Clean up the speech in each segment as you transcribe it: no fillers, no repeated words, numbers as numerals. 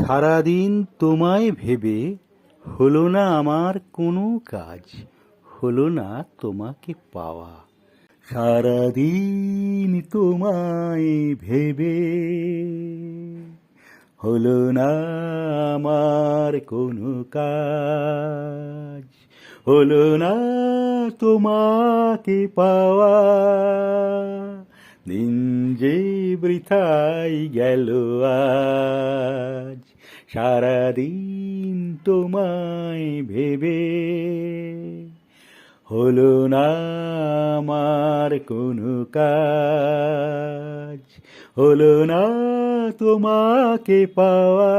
সারাদিন তোমায় ভেবে হলো না আমার কোনো কাজ, হলো না তোমাকে পাওয়া। সারাদিন তোমায় ভেবে হলো না আমার কোনো কাজ, হলো না তোমাকে পাওয়া। দিন যে বৃথাই গেল আজ, সারাদিন তোমায় ভেবে হলো না আমার কোনো কাজ, হলো না তোমাকে পাওয়া।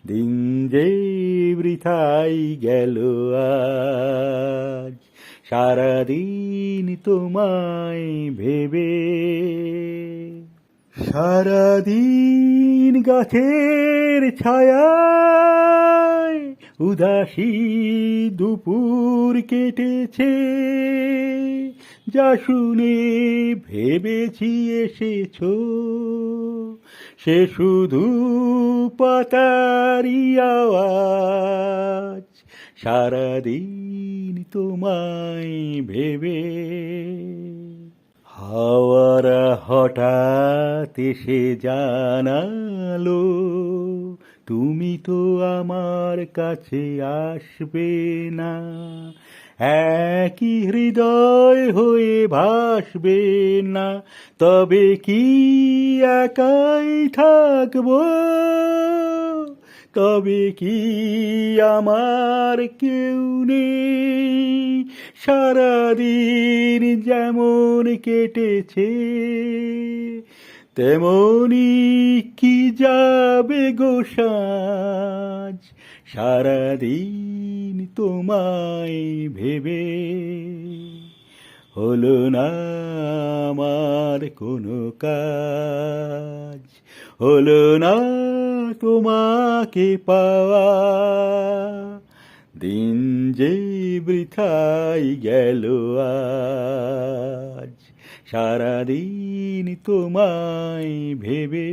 দিন যে বৃথাই গেল আজ, সারাদিন তোমায় ভেবে। সারাদিন গাছের ছায়ায় উদাসী দুপুর কেটেছে, যা শুনে ভেবেছি এসেছো সে শুধু পাতারি আওয়াজ। সারাদিন তোমায় ভেবে হাওয়ারা হঠাৎ এসে জানালো তুমি তো আমার কাছে আসবে না, একই হৃদয় হয়ে ভাসবে না। তবে কি একাই থাকবো, তবে কি আমার কেউ নেই। সারাদিন যেমন কেটেছে তেমনি কি যাবে গো সাজ, সারাদিন তোমায় ভেবে হলো না আমার কোনো কাজ, হলো না তোমাকে পাওয়া। দিন যে বৃথাই গেল আজ, সারাদিন তোমায় ভেবে।